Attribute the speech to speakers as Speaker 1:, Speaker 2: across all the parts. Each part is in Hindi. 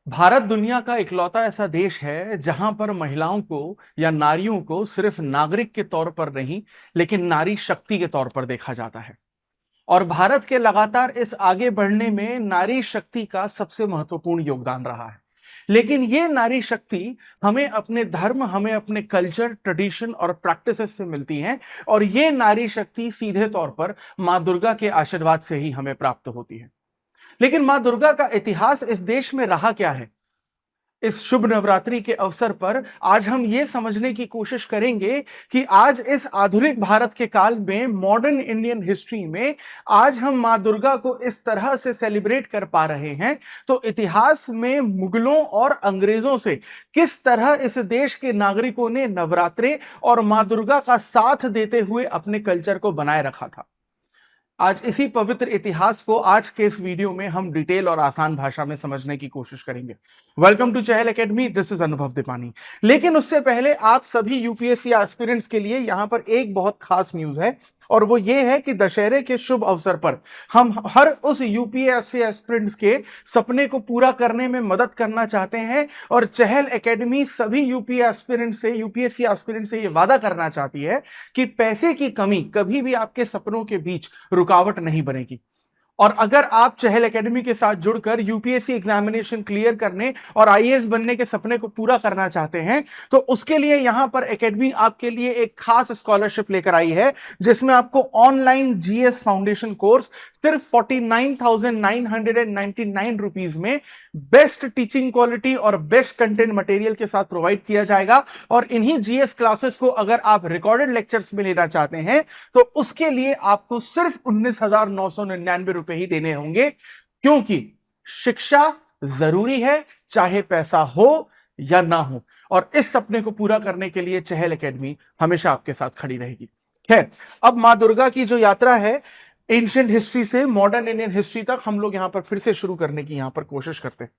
Speaker 1: भारत दुनिया का इकलौता ऐसा देश है जहां पर महिलाओं को या नारियों को सिर्फ नागरिक के तौर पर नहीं, लेकिन नारी शक्ति के तौर पर देखा जाता है। और भारत के लगातार इस आगे बढ़ने में नारी शक्ति का सबसे महत्वपूर्ण योगदान रहा है। लेकिन ये नारी शक्ति हमें अपने धर्म, हमें अपने कल्चर, ट्रेडिशन और प्रैक्टिसेस से मिलती है। और ये नारी शक्ति सीधे तौर पर मां दुर्गा के आशीर्वाद से ही हमें प्राप्त होती है। लेकिन मां दुर्गा का इतिहास इस देश में रहा क्या है? इस शुभ नवरात्रि के अवसर पर आज हम ये समझने की कोशिश करेंगे कि आज इस आधुनिक भारत के काल में, मॉडर्न इंडियन हिस्ट्री में, आज हम मां दुर्गा को इस तरह से सेलिब्रेट कर पा रहे हैं तो इतिहास में मुगलों और अंग्रेजों से किस तरह इस देश के नागरिकों ने नवरात्रे और मां दुर्गा का साथ देते हुए अपने कल्चर को बनाए रखा था। आज इसी पवित्र इतिहास को आज के इस वीडियो में हम डिटेल और आसान भाषा में समझने की कोशिश करेंगे। Welcome to Chahal Academy, this is Anubhav Deepani. लेकिन उससे पहले आप सभी यूपीएससी एस्पिरेंट्स के लिए यहां पर एक बहुत खास न्यूज है, और वो ये है कि दशहरे के शुभ अवसर पर हम हर उस यूपीएससी एस्पिरेंट्स के सपने को पूरा करने में मदद करना चाहते हैं। और चहल एकेडमी सभी यूपीएससी एस्पिरेंट से ये वादा करना चाहती है कि पैसे की कमी कभी भी आपके सपनों के बीच रुकावट नहीं बनेगी। और अगर आप चहल एकेडमी के साथ जुड़कर यूपीएससी एग्जामिनेशन क्लियर करने और आईएएस बनने के सपने को पूरा करना चाहते हैं तो उसके लिए यहां पर एकेडमी आपके लिए एक खास स्कॉलरशिप लेकर आई है, जिसमें आपको ऑनलाइन जीएस फाउंडेशन कोर्स सिर्फ 49,999 रुपीज में बेस्ट टीचिंग क्वालिटी और बेस्ट कंटेंट मटेरियल के साथ प्रोवाइड किया जाएगा। और इन्हीं जीएस क्लासेस को अगर आप रिकॉर्डेड लेक्चर्स में लेना चाहते हैं तो उसके लिए आपको सिर्फ 19,999 रुपए ही देने होंगे, क्योंकि शिक्षा जरूरी है, चाहे पैसा हो या ना हो। और इस सपने को पूरा करने के लिए चहल एकेडमी हमेशा आपके साथ खड़ी रहेगी। खैर, अब मां दुर्गा की जो यात्रा है एंशिएंट हिस्ट्री से मॉडर्न इंडियन हिस्ट्री तक हम लोग यहां पर फिर से शुरू करने की यहां पर कोशिश करते हैं।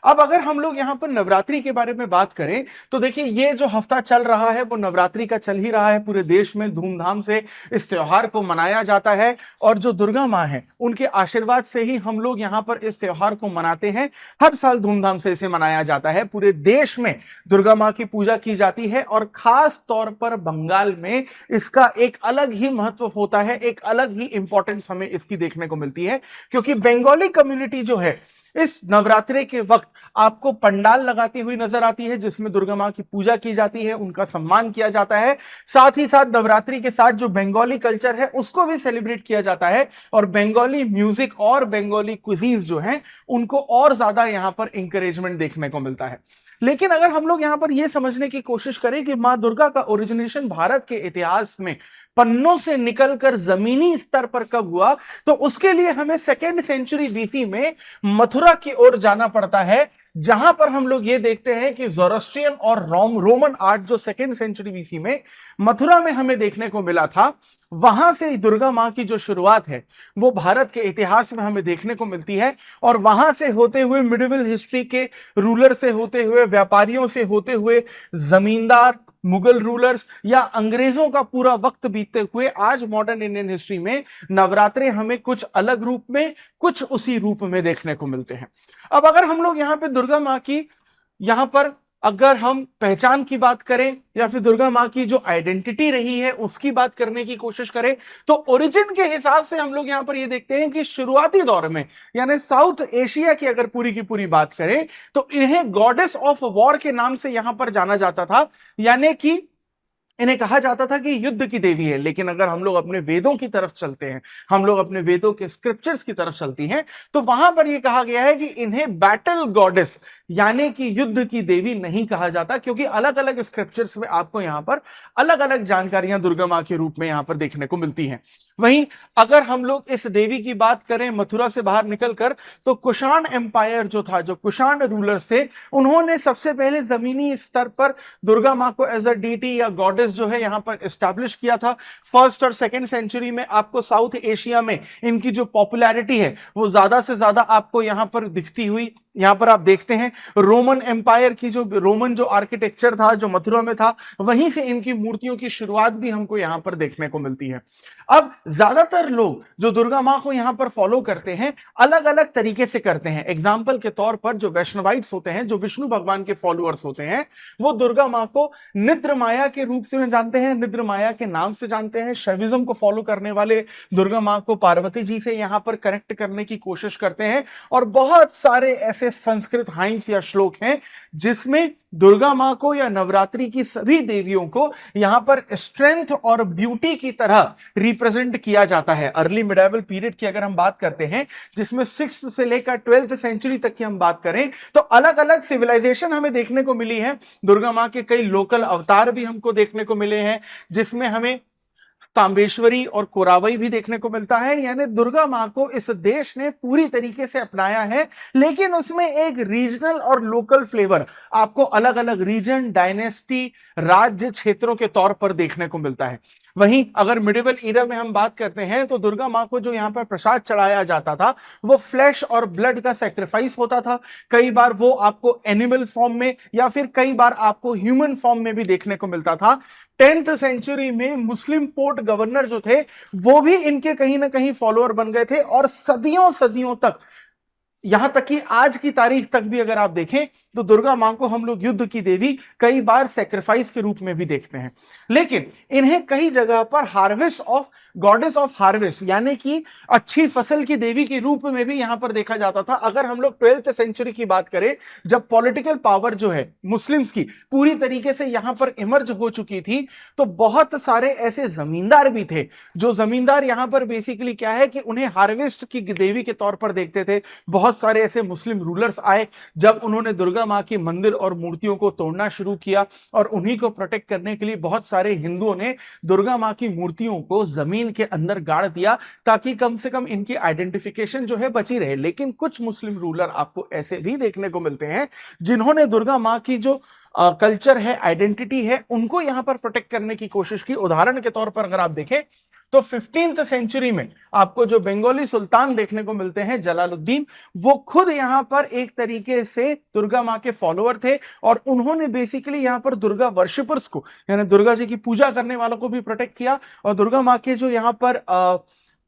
Speaker 1: अब अगर हम लोग यहां पर नवरात्रि के बारे में बात करें तो देखिए, ये जो हफ्ता चल रहा है वो नवरात्रि का चल ही रहा है। पूरे देश में धूमधाम से इस त्योहार को मनाया जाता है और जो दुर्गा मां है उनके आशीर्वाद से ही हम लोग यहां पर इस त्योहार को मनाते हैं। हर साल धूमधाम से इसे मनाया जाता है। पूरे देश में दुर्गा मां की पूजा की जाती है और खास तौर पर बंगाल में इसका एक अलग ही महत्व होता है, एक अलग ही इंपॉर्टेंस हमें इसकी देखने को मिलती है, क्योंकि बंगाली कम्युनिटी जो है इस नवरात्रे के वक्त आपको पंडाल लगाती हुई नजर आती है, जिसमें दुर्गा मां की पूजा की जाती है, उनका सम्मान किया जाता है। साथ ही साथ नवरात्रि के साथ जो बंगाली कल्चर है उसको भी सेलिब्रेट किया जाता है और बंगाली म्यूजिक और बंगाली क्विजीज जो हैं उनको और ज्यादा यहां पर इंकरेजमेंट देखने को मिलता है। लेकिन अगर हम लोग यहां पर यह समझने की कोशिश करें कि मां दुर्गा का ओरिजिनेशन भारत के इतिहास में पन्नों से निकलकर जमीनी स्तर पर कब हुआ, तो उसके लिए हमें 2nd सेंचुरी बीसी में मथुरा की ओर जाना पड़ता है, जहां पर हम लोग ये देखते हैं कि ज़ोरास्ट्रियन और रोमन आर्ट जो 2nd सेंचुरी बीसी में मथुरा में हमें देखने को मिला था, वहां से दुर्गा मां की जो शुरुआत है वो भारत के इतिहास में हमें देखने को मिलती है। और वहां से होते हुए मिडिवल हिस्ट्री के रूलर से होते हुए, व्यापारियों से होते हुए, जमींदार, मुगल रूलर्स या अंग्रेजों का पूरा वक्त बीतते हुए आज मॉडर्न इंडियन हिस्ट्री में नवरात्रे हमें कुछ अलग रूप में, कुछ उसी रूप में देखने को मिलते हैं। अब अगर हम लोग यहां पे दुर्गा मां की, यहां पर अगर हम पहचान की बात करें या फिर दुर्गा मां की जो आइडेंटिटी रही है उसकी बात करने की कोशिश करें तो ओरिजिन के हिसाब से हम लोग यहां पर ये देखते हैं कि शुरुआती दौर में, यानी साउथ एशिया की अगर पूरी की पूरी बात करें तो इन्हें गॉडेस ऑफ वॉर के नाम से यहां पर जाना जाता था, यानी कि इन्हें कहा जाता था कि युद्ध की देवी है। लेकिन अगर हम लोग अपने वेदों की तरफ चलते हैं, हम लोग अपने वेदों के स्क्रिप्चर्स की तरफ चलती हैं, तो वहां पर यह कहा गया है कि इन्हें बैटल गॉडेस यानी कि युद्ध की देवी नहीं कहा जाता, क्योंकि अलग अलग स्क्रिप्चर्स में आपको यहां पर अलग अलग जानकारियां दुर्गा मां के रूप में यहां पर देखने को मिलती हैं। वहीं अगर हम लोग इस देवी की बात करें मथुरा से बाहर निकलकर, तो कुषाण एम्पायर जो था, जो कुषाण रूलर्स थे, उन्होंने सबसे पहले जमीनी स्तर पर दुर्गा मां को एज अ डीटी या गॉडेस जो है यहां पर एस्टैब्लिश किया था। 1st और 2nd सेंचुरी में आपको साउथ एशिया में इनकी जो पॉपुलैरिटी है वो ज्यादा से ज्यादा आपको यहां पर दिखती हुई, यहां पर आप देखते हैं रोमन एम्पायर की जो रोमन जो आर्किटेक्चर था जो मथुरा में था, वहीं से इनकी मूर्तियों की शुरुआत भी हमको यहां पर देखने को मिलती है। अब ज्यादातर लोग जो दुर्गा मां को यहां पर फॉलो करते हैं अलग अलग तरीके से करते हैं। एग्जाम्पल के तौर पर जो वैष्णवाइट्स होते हैं, जो विष्णु भगवान के फॉलोअर्स होते हैं, वो दुर्गा मां को निद्र माया के रूप से जानते हैं, निद्र माया के नाम से जानते हैं। शैविज्म को फॉलो करने वाले दुर्गा मां को पार्वती जी से यहां पर कनेक्ट करने की कोशिश करते हैं। और बहुत सारे ऐसे संस्कृत हाइम्स या श्लोक हैं जिसमें दुर्गा मां को या नवरात्रि की सभी देवियों को यहां पर स्ट्रेंथ और ब्यूटी की तरह रिप्रेजेंट किया जाता है। अर्ली मिडाइवल पीरियड की अगर हम बात करते हैं, जिसमें 6th से लेकर 12th सेंचुरी तक की हम बात करें, तो अलग अलग सिविलाइजेशन हमें देखने को मिली है। दुर्गा मां के कई लोकल अवतार भी हमको देखने को मिले हैं, जिसमें हमें तांबेश्वरी और कोरावई भी देखने को मिलता है। यानी दुर्गा मां को इस देश ने पूरी तरीके से अपनाया है, लेकिन उसमें एक रीजनल और लोकल फ्लेवर आपको अलग अलग रीजन, डायनेस्टी, राज्य, क्षेत्रों के तौर पर देखने को मिलता है। वहीं अगर मिडिवल ईरा में हम बात करते हैं तो दुर्गा मां को जो यहां पर प्रसाद चढ़ाया जाता था वो फ्लैश और ब्लड का सैक्रिफाइस होता था। कई बार वो आपको एनिमल फॉर्म में या फिर कई बार आपको ह्यूमन फॉर्म में भी देखने को मिलता था। 10th सेंचुरी में मुस्लिम पोर्ट गवर्नर जो थे वो भी इनके कहीं ना कहीं फॉलोअर बन गए थे, और सदियों सदियों तक, यहां तक कि आज की तारीख तक भी अगर आप देखें तो दुर्गा मां को हम लोग युद्ध की देवी, कई बार सैक्रिफाइस के रूप में भी देखते हैं। लेकिन इन्हें कई जगह पर harvest of goddess of harvest यानी कि अच्छी फसल की देवी के रूप में भी यहां पर देखा जाता था। अगर हम लोग 12th सेंचुरी की बात करें, जब पॉलिटिकल पावर जो है मुस्लिम्स की पूरी तरीके से यहां पर इमर्ज हो चुकी थी, तो बहुत सारे ऐसे जमींदार भी थे जो जमींदार यहां पर बेसिकली क्या है कि उन्हें हार्वेस्ट की देवी के तौर पर देखते थे। बहुत सारे ऐसे मुस्लिम रूलर्स आए जब उन्होंने दुर्गा मां की मंदिर और मूर्तियों को तोड़ना शुरू किया, और उन्हीं को प्रोटेक्ट करने के लिए बहुत सारे हिंदुओं ने दुर्गा मां की मूर्तियों को जमीन के अंदर गाड़ दिया ताकि कम से कम इनकी आइडेंटिफिकेशन जो है बची रहे। लेकिन कुछ मुस्लिम रूलर आपको ऐसे भी देखने को मिलते हैं जिन्होंने दुर्गा मां की जो कल्चर है, आइडेंटिटी है, उनको यहां पर प्रोटेक्ट करने की कोशिश की। उदाहरण के तौर पर अगर आप देखें तो 15th सेंचुरी में आपको जो बंगाली सुल्तान देखने को मिलते हैं, जलालुद्दीन, वो खुद यहां पर एक तरीके से दुर्गा मां के फॉलोअर थे, और उन्होंने बेसिकली यहां पर दुर्गा वर्शिपर्स को, यानी दुर्गा जी की पूजा करने वालों को भी प्रोटेक्ट किया, और दुर्गा मां के जो यहां पर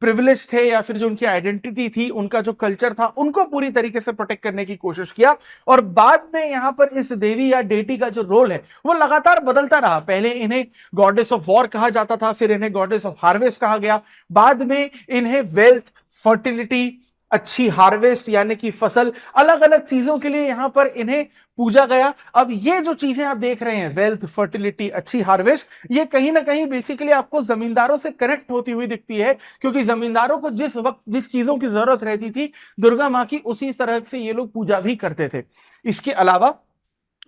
Speaker 1: प्रिविलेज थे या फिर जो उनकी आइडेंटिटी थी, उनका जो कल्चर था, उनको पूरी तरीके से प्रोटेक्ट करने की कोशिश किया। और बाद में यहां पर इस देवी या डेटी का जो रोल है वो लगातार बदलता रहा। पहले इन्हें गॉडेस ऑफ वॉर कहा जाता था, फिर इन्हें गॉडेस ऑफ हार्वेस्ट कहा गया, बाद में इन्हें वेल्थ, फर्टिलिटी, अच्छी हार्वेस्ट यानी कि फसल, अलग अलग चीजों के लिए यहां पर इन्हें पूजा गया। अब ये जो चीजें आप देख रहे हैं, वेल्थ, फर्टिलिटी, अच्छी हार्वेस्ट, ये कहीं ना कहीं बेसिकली आपको जमींदारों से कनेक्ट होती हुई दिखती है, क्योंकि जमींदारों को जिस वक्त जिस चीजों की जरूरत रहती थी दुर्गा मां की, उसी तरह से ये लोग पूजा भी करते थे। इसके अलावा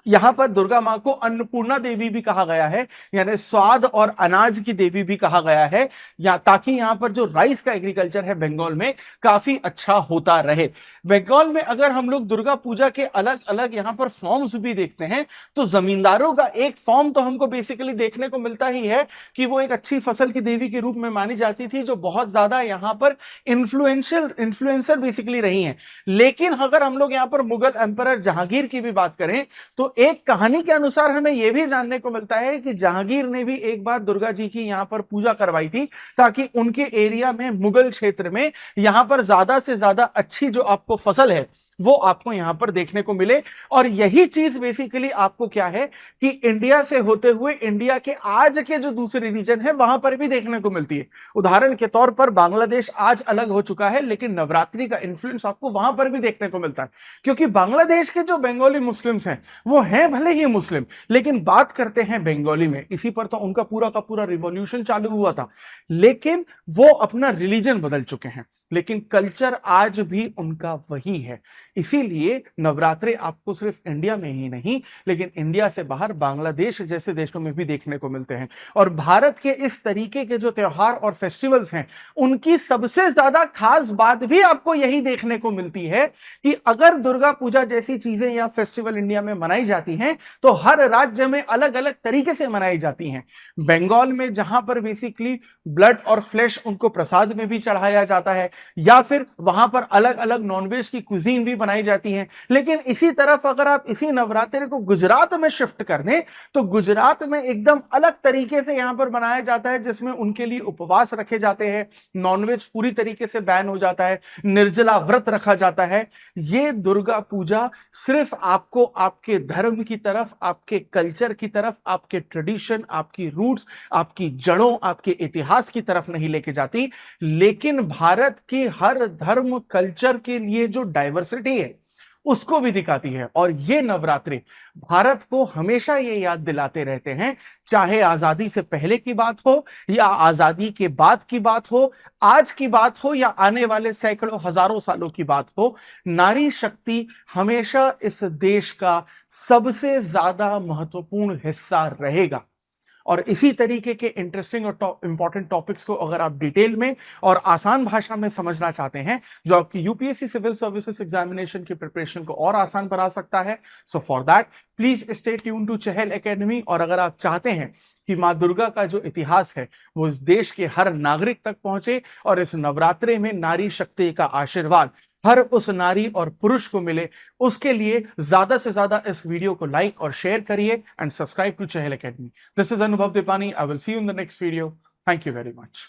Speaker 1: यहां पर दुर्गा मां को अन्नपूर्णा देवी भी कहा गया है, यानी स्वाद और अनाज की देवी भी कहा गया है, या ताकि यहां पर जो राइस का एग्रीकल्चर है बंगाल में काफी अच्छा होता रहे। बंगाल में अगर हम लोग दुर्गा पूजा के अलग अलग यहां पर फॉर्म्स भी देखते हैं, तो जमींदारों का एक फॉर्म तो हमको बेसिकली देखने को मिलता ही है कि वो एक अच्छी फसल की देवी के रूप में मानी जाती थी, जो बहुत ज्यादा यहां पर इन्फ्लुएंसर बेसिकली रही हैं। लेकिन अगर हम लोग यहां पर मुगल एम्परर जहांगीर की भी बात करें, तो एक कहानी के अनुसार हमें यह भी जानने को मिलता है कि जहांगीर ने भी एक बार दुर्गा जी की यहां पर पूजा करवाई थी, ताकि उनके एरिया में, मुगल क्षेत्र में, यहां पर ज्यादा से ज्यादा अच्छी जो आपको फसल है वो आपको यहां पर देखने को मिले। और यही चीज बेसिकली आपको क्या है कि इंडिया से होते हुए इंडिया के आज के जो दूसरे रीजन है वहां पर भी देखने को मिलती है। उदाहरण के तौर पर बांग्लादेश आज अलग हो चुका है, लेकिन नवरात्रि का इन्फ्लुएंस आपको वहां पर भी देखने को मिलता है, क्योंकि बांग्लादेश के जो बंगाली मुस्लिम्स हैं वो हैं भले ही मुस्लिम, लेकिन बात करते हैं बंगाली में। इसी पर तो उनका पूरा का पूरा रिवॉल्यूशन चालू हुआ था, लेकिन वो अपना रिलीजन बदल चुके हैं, लेकिन कल्चर आज भी उनका वही है। इसीलिए नवरात्रे आपको सिर्फ इंडिया में ही नहीं, लेकिन इंडिया से बाहर बांग्लादेश जैसे देशों में भी देखने को मिलते हैं। और भारत के इस तरीके के जो त्योहार और फेस्टिवल्स हैं, उनकी सबसे ज्यादा खास बात भी आपको यही देखने को मिलती है कि अगर दुर्गा पूजा जैसी चीजें या फेस्टिवल इंडिया में मनाई जाती हैं, तो हर राज्य में अलग अलग तरीके से मनाई जाती हैं। बंगाल में जहां पर बेसिकली ब्लड और फ्लैश उनको प्रसाद में भी चढ़ाया जाता है, या फिर वहां पर अलग अलग नॉनवेज की कुजीन भी बनाई जाती हैं। लेकिन इसी तरफ अगर आप इसी नवरात्रि को गुजरात में शिफ्ट कर दें तो गुजरात में एकदम अलग तरीके से यहां पर बनाया जाता है, जिसमें उनके लिए उपवास रखे जाते हैं, नॉनवेज पूरी तरीके से बैन हो जाता है, निर्जला व्रत रखा जाता है। ये दुर्गा पूजा सिर्फ आपको आपके धर्म की तरफ, आपके कल्चर की तरफ, आपके ट्रेडिशन, आपकी रूट्स, आपकी जड़ों, आपके इतिहास की तरफ नहीं लेके जाती, लेकिन भारत की हर धर्म कल्चर के लिए जो डाइवर्सिटी है उसको भी दिखाती है। और ये नवरात्रि भारत को हमेशा ये याद दिलाते रहते हैं, चाहे आजादी से पहले की बात हो या आजादी के बाद की बात हो, आज की बात हो या आने वाले सैकड़ों हजारों सालों की बात हो, नारी शक्ति हमेशा इस देश का सबसे ज्यादा महत्वपूर्ण हिस्सा रहेगा। और इसी तरीके के इंटरेस्टिंग और इंपॉर्टेंट टॉपिक्स को अगर आप डिटेल में और आसान भाषा में समझना चाहते हैं, जो आपकी यूपीएससी सिविल सर्विसेज एग्जामिनेशन की प्रिपरेशन को और आसान बना सकता है, so for that please stay tune to Chahal Academy. और अगर आप चाहते हैं कि मां दुर्गा का जो इतिहास है वो इस देश के हर नागरिक तक पहुंचे और इस नवरात्रि में नारी शक्ति का आशीर्वाद हर उस नारी और पुरुष को मिले, उसके लिए ज्यादा से ज्यादा इस वीडियो को लाइक और शेयर करिए and subscribe to Chahal Academy. This is Anubhav Deepani. I will see you in the next video. Thank you very much.